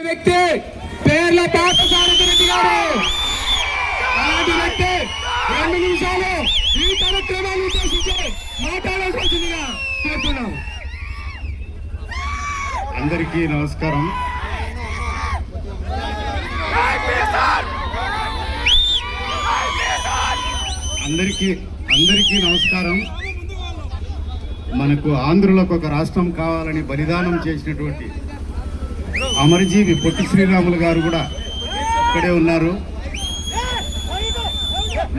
వ్యక్తి పేర్ల పార్థసారథి రెడ్డి గారు. అలాంటి వ్యక్తి 2 నిమిషాలు ఈ కార్యక్రమాన్ని ఉద్దేశించి మాట్లాడాల్సిందిగా కోరుతున్నాం. అందరికీ నమస్కారం. అందరికీ నమస్కారం. మనకు ఆంధ్రులకు ఒక రాష్ట్రం కావాలని బలిదానం చేసినటువంటి అమరజీవి పొట్టి శ్రీరాములు గారు కూడా ఇక్కడే ఉన్నారు.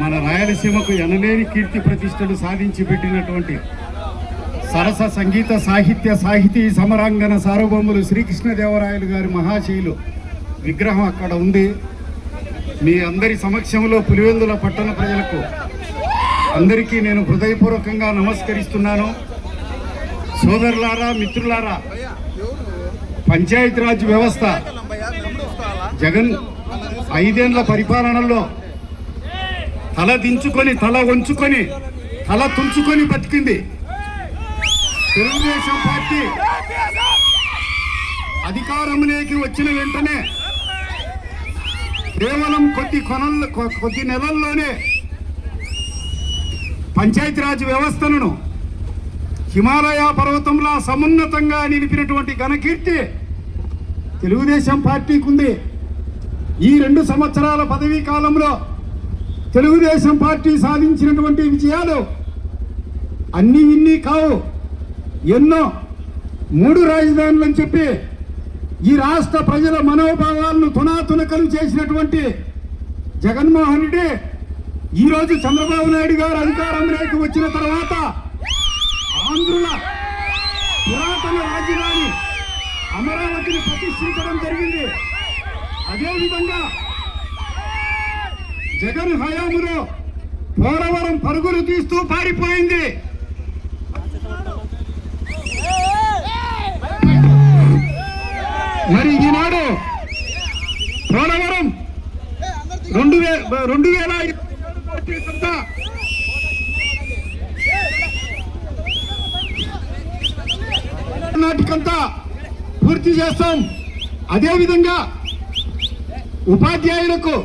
మన రాయలసీమకు ఎనలేని కీర్తి ప్రతిష్టలు సాధించి పెట్టినటువంటి సరస సంగీత సాహితీ సమరాంగన సార్వభౌములు శ్రీకృష్ణదేవరాయలు గారి మహాశైలు విగ్రహం అక్కడ ఉంది. మీ అందరి సమక్షంలో పులివెందుల పట్టణ ప్రజలకు అందరికీ నేను హృదయపూర్వకంగా నమస్కరిస్తున్నాను. సోదరులారా, మిత్రులారా, పంచాయతీరాజ్ వ్యవస్థ జగన్ 5 ఏళ్ల పరిపాలనలో తల దించుకొని, తల వంచుకొని, తల తుంచుకొని బతికింది. తెలుగుదేశం పార్టీ అధికారంలోకి వచ్చిన వెంటనే కేవలం కొద్ది నెలల్లోనే పంచాయతీరాజ్ వ్యవస్థలను హిమాలయ పర్వతంలా సమున్నతంగా నిలిపినటువంటి ఘనకీర్తి తెలుగుదేశం పార్టీకి ఉంది. ఈ 2 సంవత్సరాల పదవీ కాలంలో తెలుగుదేశం పార్టీ సాధించినటువంటి విజయాలు అన్ని ఇన్ని కావు, ఎన్నో. 3 రాజధానులని చెప్పి ఈ రాష్ట్ర ప్రజల మనోభావాలను తునాతునకలు చేసినటువంటి జగన్మోహన్ రెడ్డి ఈరోజు చంద్రబాబు నాయుడు గారు అధికారంలోకి వచ్చిన తర్వాత ఆంధ్రుల పురాతన రాజధాని అమరావతిని ప్రతిష్ఠించడం జరిగింది. అదేవిధంగా జగన్ హయాములో పోలవరం పరుగులు తీస్తూ పారిపోయింది. మరి ఈనాడు పోలవరం 2000 నాటికంతా పూర్తి చేస్తాం. అదేవిధంగా ఉపాధ్యాయులకు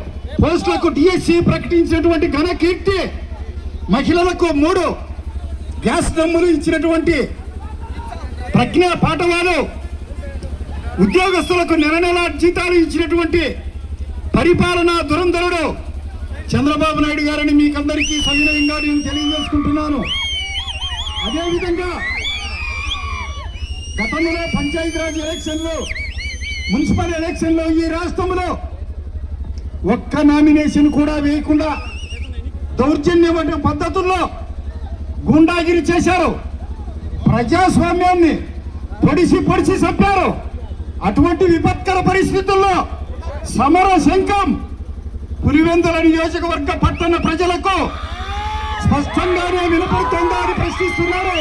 పోస్టులకు డిఎస్సి ప్రకటించినటువంటి ఘన కీర్తి, మహిళలకు 3 గ్యాస్ డ్రమ్ములు ఇచ్చినటువంటి ప్రజ్ఞా పాఠవాలు, ఉద్యోగస్తులకు నెల జీతాలు ఇచ్చినటువంటి పరిపాలనా దురంధరుడు చంద్రబాబు నాయుడు గారని మీకందరికీ సవినయంగా నేను తెలియజేసుకుంటున్నాను. అదేవిధంగా గతంలో పంచాయతీరాజ్ ఎలక్షన్లు, మున్సిపల్ ఎలక్షన్లో ఈ రాష్ట్రంలో ఒక్క నామినేషన్ కూడా వేయకుండా దౌర్జన్యమైన పద్ధతుల్లో గుండాగిరి చేశారు. ప్రజాస్వామ్యాన్ని పొడిచి చంపారు. అటువంటి విపత్కర పరిస్థితుల్లో సమర శంఖం పులివెందుల నియోజకవర్గ పట్టణ ప్రజలకు స్పష్టంగానే వినపడుతుందా అని ప్రశ్నిస్తున్నారు.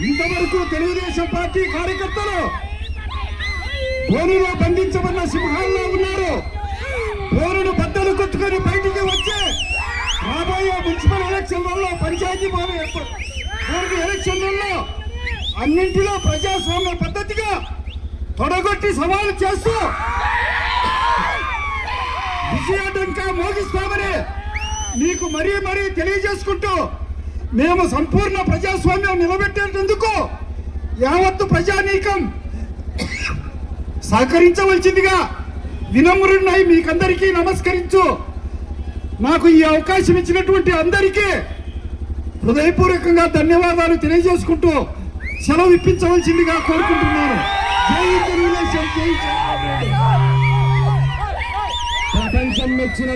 ఇంతవరకు తెలుగుదేశం పార్టీ కార్యకర్తలు బోనులో బంధించబడిన సింహాల్లో ఉన్నారు. బోనును బద్దలు కొట్టుకొని బయటికి వచ్చే రాబోయే మున్సిపల్ ఎలక్షన్లలో, పంచాయతీ బోర్డు ఎలక్షన్లలో అన్నింటిలో ప్రజాస్వామ్య పద్ధతిగా తొడగొట్టి సవాలు చేస్తూ విజయాటంకా మోగిస్తామని మీకు మరీ తెలియజేసుకుంటూ, మేము సంపూర్ణ ప్రజాస్వామ్యం నిలబెట్టేందుకు యావత్తు ప్రజానీకం సహకరించవలసిందిగా వినమ్రున్నై మీకందరికీ నమస్కరించు. నాకు ఈ అవకాశం ఇచ్చినటువంటి అందరికీ హృదయపూర్వకంగా ధన్యవాదాలు తెలియజేసుకుంటూ సెలవు ఇప్పించవలసిందిగా కోరుకుంటున్నాను. జై తెలుగుదేశం, జై ప్రపంచం మెచ్చిన